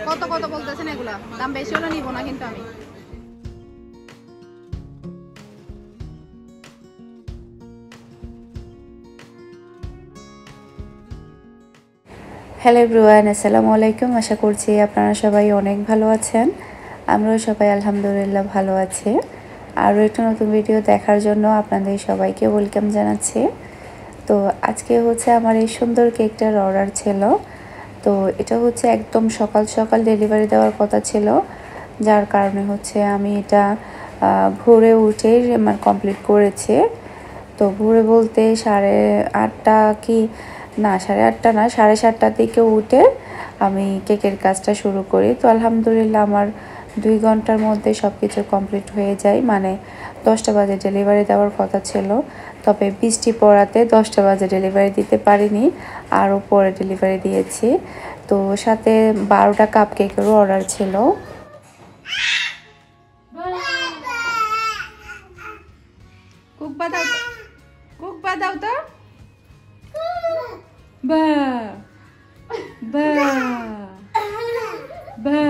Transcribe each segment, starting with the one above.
কত কত বলতেছেন এগুলা? দাম বেশি হলে নিব না কিন্তু আমি। হ্যালো এভরিওয়ান, আসসালামু আলাইকুম। আশা করছি আপনারা সবাই অনেক ভালো আছেন। আমরাও সবাই আলহামদুলিল্লাহ ভালো আছি। আরও একটা নতুন ভিডিও দেখার জন্য আপনাদের সবাইকে ওয়েলকাম জানাচ্ছি। তো আজকে হচ্ছে আমার এই সুন্দর কেকটার অর্ডার ছিল। তো এটা হচ্ছে একদম সকাল সকাল ডেলিভারি দেওয়ার কথা ছিল, যার কারণে হচ্ছে আমি এটা ভোরে উঠেই আমার কমপ্লিট করেছি। তো ভোরে বলতে 8:30 কি না, 8:30 না, 7:30টার দিকে উঠে আমি কেকের কাজটা শুরু করি। তো আলহামদুলিল্লাহ আমার 2 ঘন্টার মধ্যে সব কিছু কমপ্লিট হয়ে যায়। মানে 10টা বাজে ডেলিভারি দেওয়ার কথা ছিল, তবে বৃষ্টি পড়াতে 10টা বাজে ডেলিভারি দিতে পারিনি, আরও পরে ডেলিভারি দিয়েছি। তো সাথে 12টা কাপ কেকেরও অর্ডার ছিল। কুক বাদাও তো বা বা বা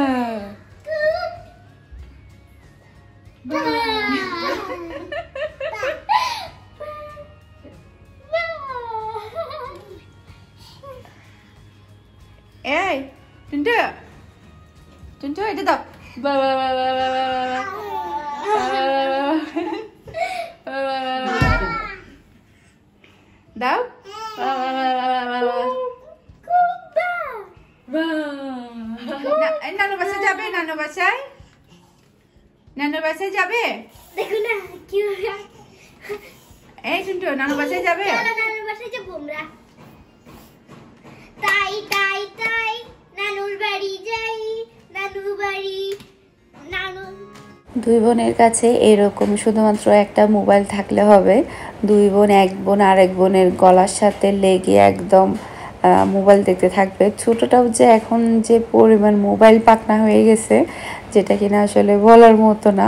এই টুন্টু টুন্টু এটা দাও বা বা বা বা বা দাও নানু বাসায় যাবে? নানু বাসায় যাবে? দেখো না কি হবে। এই টুন্টু নানু বাসায় যাবে? নানুর বাসায় যাবো আমরা। তাই তাই তাই নানুর বাড়ি যাই, নানুর বাড়ি। দুই বোনের কাছে এরকম শুধুমাত্র একটা মোবাইল থাকলে হবে। দুই বোন, এক বোন আরেক বোনের গলার সাথে লেগে একদম মোবাইল দেখতে থাকবে। ছোটটাও যে এখন যে পরিমাণ মোবাইল পাকনা হয়ে গেছে, যেটা কিনা আসলে বলার মতো না।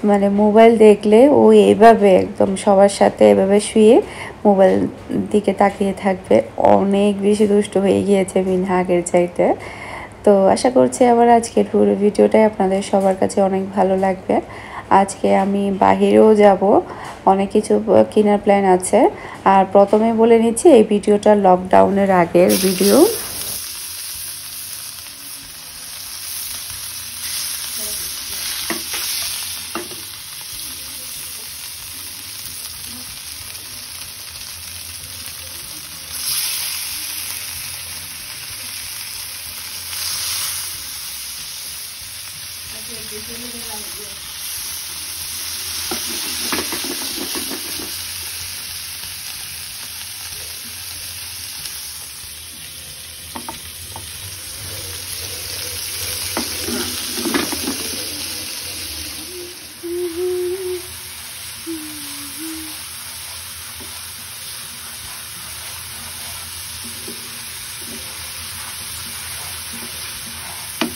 মানে মোবাইল দেখলে ও এইভাবে একদম সবার সাথে এভাবে শুয়ে মোবাইল দিকে তাকিয়ে থাকবে। অনেক বেশি দুষ্ট হয়ে গিয়েছে মিনহা আগের চাইতে। তো আশা করছি আবার আজকের পুরো ভিডিওটাই আপনাদের সবার কাছে অনেক ভালো লাগবে। আজকে আমি বাহিরেও যাব, অনেক কিছু কেনার প্ল্যান আছে। আর প্রথমে বলে নিচ্ছি, এই ভিডিওটা লকডাউনের আগের video.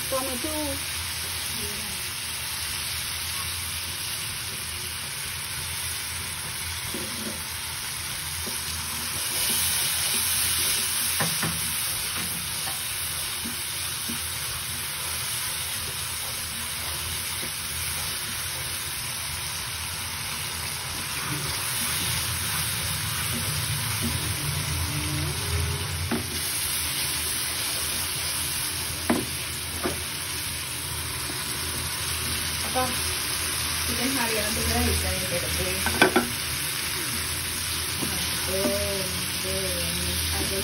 Tomato chicken harian itu kita bisa yang kayak gini. Ada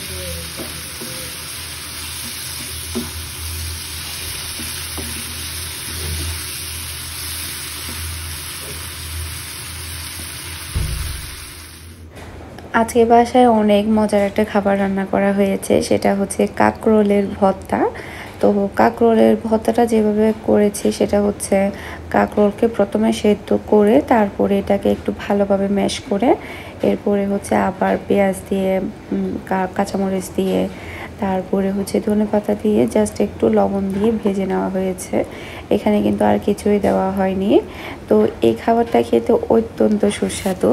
আজকে বাসায় অনেক মজার একটা খাবার রান্না করা হয়েছে, সেটা হচ্ছে কাঁকরোলের ভর্তা। তো কাঁকরোলের ভর্তাটা যেভাবে করেছি সেটা হচ্ছে কাঁকরোলকে প্রথমে সেদ্ধ করে তারপরে এটাকে একটু ভালোভাবে ম্যাশ করে এরপরে হচ্ছে আবার পেঁয়াজ দিয়ে কাঁচামরিচ দিয়ে তারপরে হচ্ছে ধনেপাতা দিয়ে জাস্ট একটু লবণ দিয়ে ভেজে নেওয়া হয়েছে। এখানে কিন্তু আর কিছুই দেওয়া হয়নি। তো এই খাবারটা খেতে অত্যন্ত সুস্বাদু।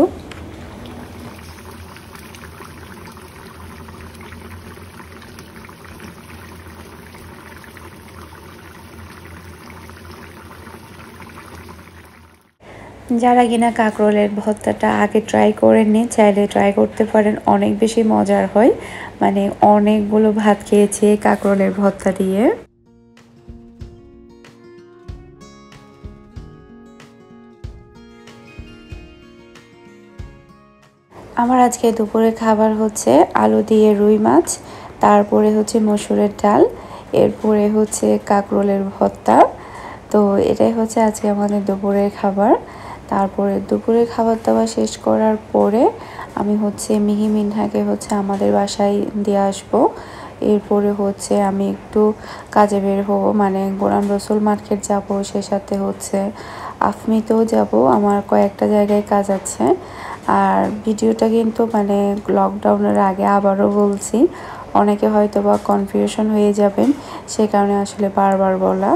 যারা কিনা কাঁকরোলের ভর্তাটা আগে ট্রাই করেননি চাইলে ট্রাই করতে পারেন, অনেক বেশি মজার হয়। মানে অনেকগুলো ভাত খেয়েছি কাঁকরোলের ভর্তা দিয়ে। আমার আজকে দুপুরে খাবার হচ্ছে আলু দিয়ে রুই মাছ, তারপরে হচ্ছে মসুরের ডাল, এরপরে হচ্ছে কাঁকরোলের ভর্তা। তো এটাই হচ্ছে আজকে আমাদের দুপুরের খাবার। তারপরে দুপুরের খাবার দাবার শেষ করার পরে আমি হচ্ছে মিহি মিনহাকে হচ্ছে আমাদের বাসায় দিয়ে আসবো। এরপরে হচ্ছে আমি একটু কাজে বের হবো, মানে গোলাম রসুল মার্কেট যাব, সে সাথে হচ্ছে আফমিতেও যাব, আমার কয়েকটা জায়গায় কাজ আছে। আর ভিডিওটা কিন্তু মানে লকডাউনের আগে আবারও বলছি, অনেকে হয়তো বা কনফিউশন হয়ে যাবেন, সে কারণে আসলে বারবার বলা।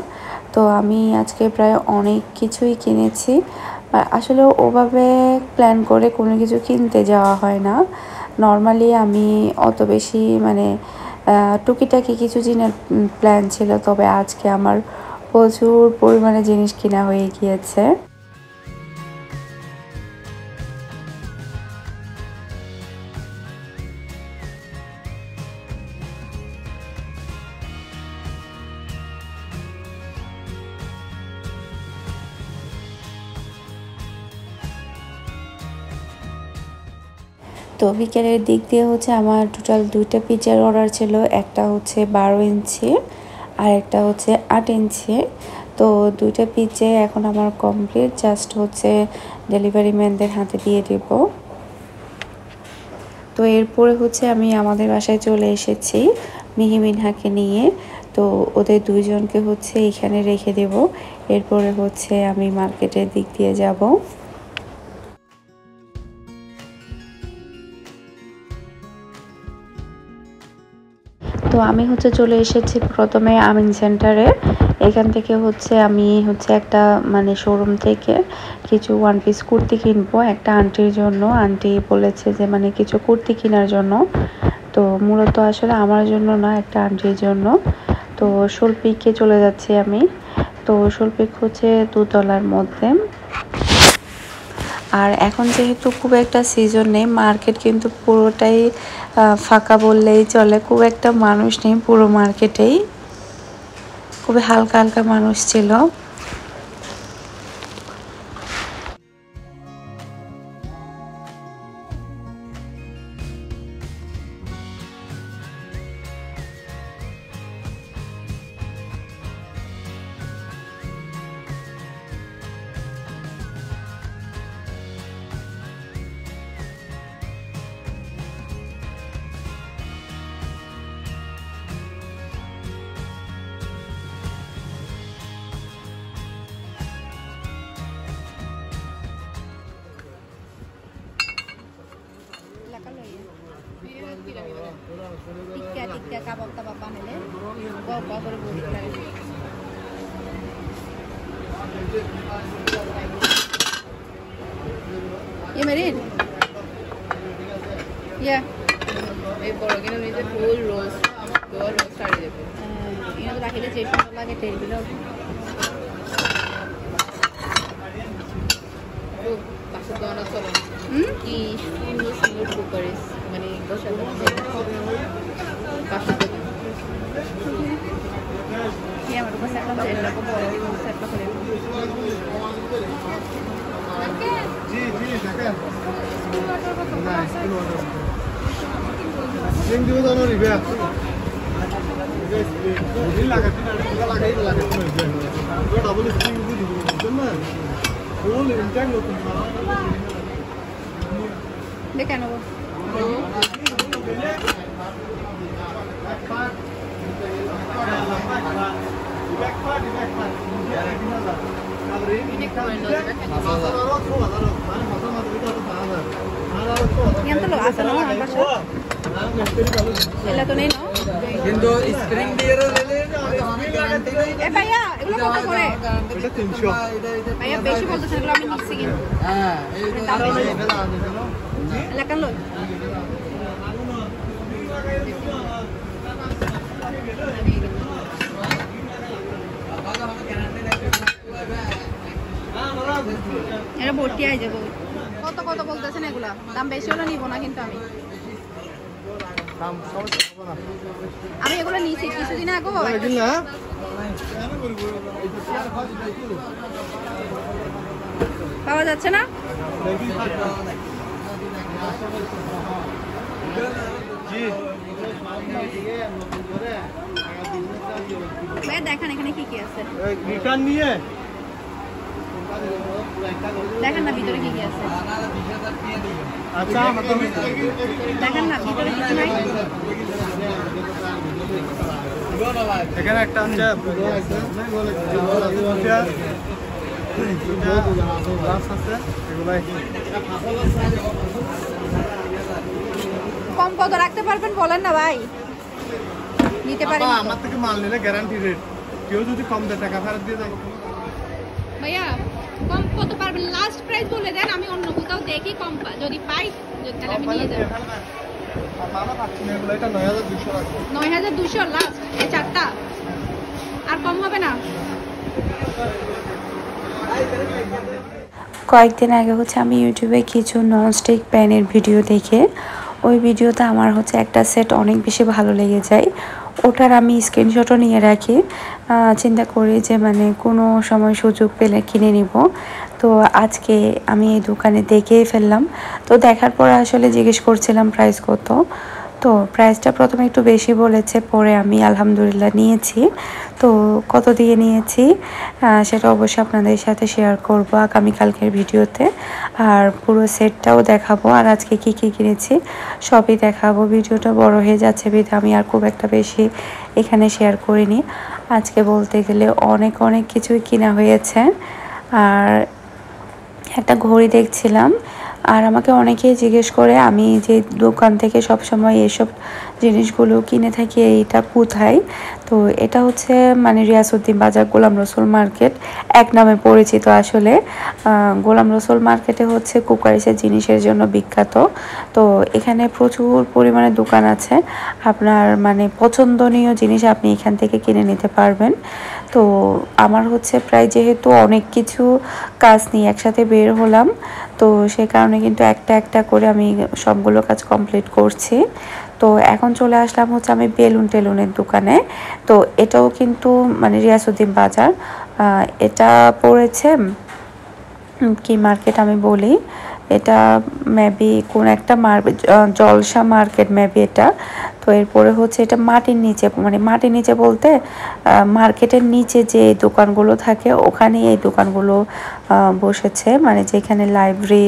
তো আমি আজকে প্রায় অনেক কিছুই কিনেছি। আসলে ওভাবে প্ল্যান করে কোনো কিছু কিনতে যাওয়া হয় না। নর্মালি আমি অত বেশি মানে টুকিটাকি কিছু জিনিস প্ল্যান ছিল, তবে আজকে আমার প্রচুর পরিমাণে জিনিস কিনা হয়ে গিয়েছে। তো বিকেলের দিক দিয়ে হচ্ছে আমার টোটাল 2টা পিজার অর্ডার ছিল, একটা হচ্ছে 12 ইঞ্চি আর একটা হচ্ছে 8 ইঞ্চি। তো 2টা পিজে এখন আমার কমপ্লিট, জাস্ট হচ্ছে ডেলিভারি ম্যানদের হাতে দিয়ে দেব। তো এরপরে হচ্ছে আমি আমাদের বাসায় চলে এসেছি মিহি মিনহাকে নিয়ে। তো ওদের দুইজনকে হচ্ছে এখানে রেখে দেব, এরপরে হচ্ছে আমি মার্কেটের দিক দিয়ে যাব। তো আমি হচ্ছে চলে এসেছি প্রথমে আমিন সেন্টারে। এখান থেকে হচ্ছে আমি হচ্ছে একটা মানে শোরুম থেকে কিছু ওয়ান পিস কুর্তি কিনবো একটা আন্টির জন্য। আন্টি বলেছে যে মানে কিছু কুর্তি কেনার জন্য, তো মূলত আসলে আমার জন্য না, একটা আন্টির জন্য। তো শোলপিকে চলে যাচ্ছি আমি। তো শোলপিক হচ্ছে 2 তলার মধ্যে। আর এখন যেহেতু খুব একটা সিজন নেই, মার্কেট কিন্তু পুরোটাই ফাঁকা বললেই চলে, খুব একটা মানুষ নেই পুরো মার্কেটেই, খুবই হালকা হালকা মানুষ ছিল। Tikka kabab tabab banele gogga kore boli লাগে ये मेरिन या এই বড় কিনা নিতে ফুল রোজ গোল রোজ সারি দেবে ইনা তো রাখিলে যে সুন্দর লাগে টেবিল ও পাশে তো না চলে কি সুন্দর সুন্দর কুকারিস মানে বসাতে পাশে তো কি আমার কাছে একটা এরকম বড় সেটটা করে জি জি দেখেন না স্কুল অর্ডার দিন দিও না রিবা দিন লাগাতে না লাগাই লাগাতে না তো ডাবল স্প্রিং দিব না ফুল ইনটেক নতুন দেখেন ও Yang tu lo asal lo apa sih? Elah tu ni no. Indo spring dia lele. Paya, egulo kota kore. Itu 300. Paya beshi bolto সেগুলো আমি নিচ্ছি কিন্তু। হ্যাঁ, এই Elah kan lo. এটা ভর্তি আই যাবো। কত কত বলতেছেন এগুলা? দাম বেশি হলে নিব না কিন্তু আমি এগুলো নিয়েছি কিছুদিন আগে। পাওয়া যাচ্ছে না? দেখেন এখানে কি কি আছে, দেখেন না ভিতরে কি কি আছে, দেখেন না ভিতরে কিছু নাই। এখানে একটা আছে কম কত রাখতে পারবেন বলেন না ভাই, নিতে পারি। আমার থেকে মাল নিলে গ্যারান্টি রেট, কেউ যদি কম দেয় টাকা ফেরত দিয়ে দেয়। ভাইয়া কম কত পারবেন? লাস্ট প্রাইস বলে দেন, আমি অন্য কোথাও দেখি কম যদি পাই তাহলে আমি নিয়ে যাব। মামা পাচ্ছি না এগুলো, এটা 9200 রাখো। 9200 লাস্ট এই চারটা, আর কম হবে না? কয়েকদিন আগে হচ্ছে আমি ইউটিউবে কিছু ননস্টিক প্যানের ভিডিও দেখে ওই ভিডিওতে আমার হচ্ছে একটা সেট অনেক বেশি ভালো লেগে যায়। ওটার আমি স্ক্রিনশটও নিয়ে রাখি, চিন্তা করি যে মানে কোনো সময় সুযোগ পেলে কিনে নিব। তো আজকে আমি এই দোকানে দেখেই ফেললাম। তো দেখার পরে আসলে জিজ্ঞেস করছিলাম প্রাইস কত। তো প্রাইসটা প্রথমে একটু বেশি বলেছে, পরে আমি আলহামদুলিল্লাহ নিয়েছি। তো কত দিয়ে নিয়েছি সেটা অবশ্যই আপনাদের সাথে শেয়ার করব আগামীকালকের ভিডিওতে। আর পুরো সেটটাও দেখাবো, আর আজকে কি কি কিনেছি সবই দেখাবো। ভিডিওটা বড় হয়ে যাচ্ছে বিধে আমি আর খুব একটা বেশি এখানে শেয়ার করিনি। আজকে বলতে গেলে অনেক অনেক কিছুই কিনা হয়েছে। আর একটা ঘড়ি দেখছিলাম, আর আমাকে অনেকেই জিজ্ঞেস করে আমি যে দোকান থেকে সব সময় এসব জিনিসগুলো কিনে থাকি এইটা কোথায়। তো এটা হচ্ছে মানে রিয়াসউদ্দিন বাজার গোলাম রসুল মার্কেট এক নামে পরিচিত। আসলে গোলাম রসুল মার্কেটে হচ্ছে কুকারিসের জিনিসের জন্য বিখ্যাত। তো এখানে প্রচুর পরিমাণে দোকান আছে, আপনার মানে পছন্দনীয় জিনিস আপনি এখান থেকে কিনে নিতে পারবেন। তো আমার হচ্ছে প্রায় যেহেতু অনেক কিছু কাজ নিয়ে একসাথে বের হলাম, তো সে কারণে কিন্তু একটা একটা করে আমি সবগুলো কাজ কমপ্লিট করছি। তো এখন চলে আসলাম হচ্ছে আমি বেলুন টেলুনের দোকানে। তো এটাও কিন্তু মানে রিয়াসউদ্দিন বাজার, এটা পড়েছে কি মার্কেট আমি বলি, এটা মেবি কোন একটা জলসা মার্কেট মেবি এটা। তো এরপরে হচ্ছে এটা মাটির নিচে, মানে মাটির নিচে বলতে মার্কেটের নিচে যে দোকানগুলো থাকে ওখানে এই দোকানগুলো বসেছে, মানে যেখানে লাইব্রেরি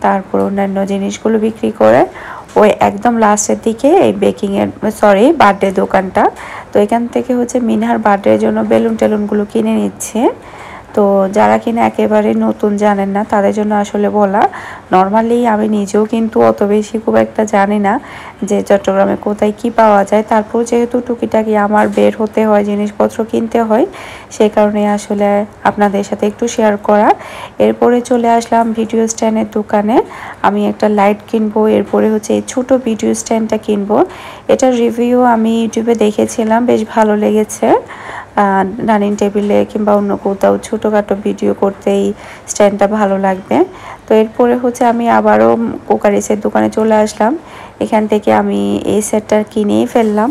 তারপর অন্যান্য জিনিসগুলো বিক্রি করে ওই একদম লাস্টের দিকে এই বার্থডে দোকানটা। তো এখান থেকে হচ্ছে মিনহার বার্থডের জন্য বেলুন টেলুনগুলো কিনে নিচ্ছে। তো যারা কিনা একেবারে নতুন জানেন না তাদের জন্য আসলে বলা। নর্মালি আমি নিজেও কিন্তু অত বেশি খুব একটা জানি না যে চট্টগ্রামে কোথায় কি পাওয়া যায়। তারপর যেহেতু টুকিটাকি আমার বের হতে হয়, জিনিসপত্র কিনতে হয়, সেই কারণে আসলে আপনাদের সাথে একটু শেয়ার করা। এরপরে চলে আসলাম ভিডিও স্ট্যান্ডের দোকানে। আমি একটা লাইট কিনবো, এরপরে হচ্ছে এই ছোটো ভিডিও স্ট্যান্ডটা কিনবো। এটার রিভিউ আমি ইউটিউবে দেখেছিলাম, বেশ ভালো লেগেছে। ডাইনিং টেবিলে কিংবা অন্য কোথাও ছোটোখাটো ভিডিও করতে এই স্ট্যান্ডটা ভালো লাগবে। তো এরপরে হচ্ছে আমি আবারও কুকারিসের দোকানে চলে আসলাম। এখান থেকে আমি এই সেটটা কিনেই ফেললাম।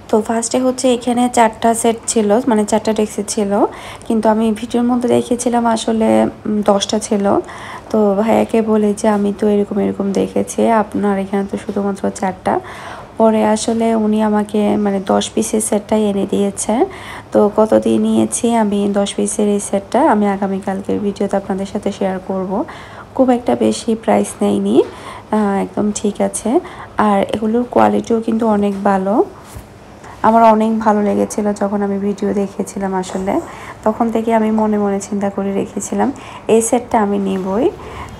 তো ফার্স্টে হচ্ছে এখানে 4টা সেট ছিল, মানে 4টা ডেক্সি ছিল, কিন্তু আমি ভিডিওর মধ্যে দেখেছিলাম আসলে 10টা ছিল। তো ভাইয়াকে বলে যে আমি তো এরকম এরকম দেখেছি, আপনার এখানে তো শুধুমাত্র 4টা। পরে আসলে উনি আমাকে মানে 10 পিসের সেটটাই এনে দিয়েছে। তো কত দিয়ে নিয়েছি আমি 10 পিসের এই সেটটা আমি আগামীকালকের ভিডিওতে আপনাদের সাথে শেয়ার করব। খুব একটা বেশি প্রাইস নেয়নি, একদম ঠিক আছে। আর এগুলোর কোয়ালিটিও কিন্তু অনেক ভালো, আমার অনেক ভালো লেগেছিল যখন আমি ভিডিও দেখেছিলাম। আসলে তখন থেকে আমি মনে মনে চিন্তা করে রেখেছিলাম এই সেটটা আমি নিবই।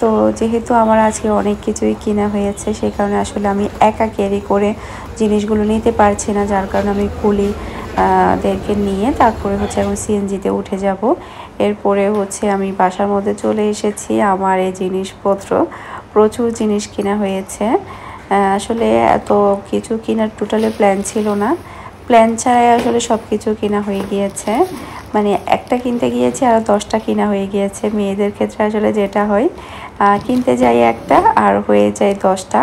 তো যেহেতু আমার আজকে অনেক কিছুই কিনা হয়েছে, সেই কারণে আসলে আমি একা ক্যারি করে জিনিসগুলো নিতে পারছি না, যার কারণে আমি কুলিদেরকে নিয়ে তারপরে হচ্ছে এখন সিএনজিতে উঠে যাব। এরপরে হচ্ছে আমি বাসার মধ্যে চলে এসেছি। আমার এই জিনিসপত্র প্রচুর জিনিস কিনা হয়েছে। আসলে এত কিছু কেনার টোটালি প্ল্যান ছিল না, প্ল্যান ছাড়াই আসলে সব কিছু কেনা হয়ে গিয়েছে। মানে একটা কিনতে গিয়েছি আর 10টা কিনা হয়ে গিয়েছে। মেয়েদের ক্ষেত্রে আসলে যেটা হয়, কিনতে যাই একটা আর হয়ে যায় 10টা।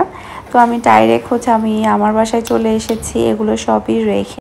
তো আমি ডাইরেক্ট হচ্ছে আমি আমার বাসায় চলে এসেছি এগুলো সবই রেখে।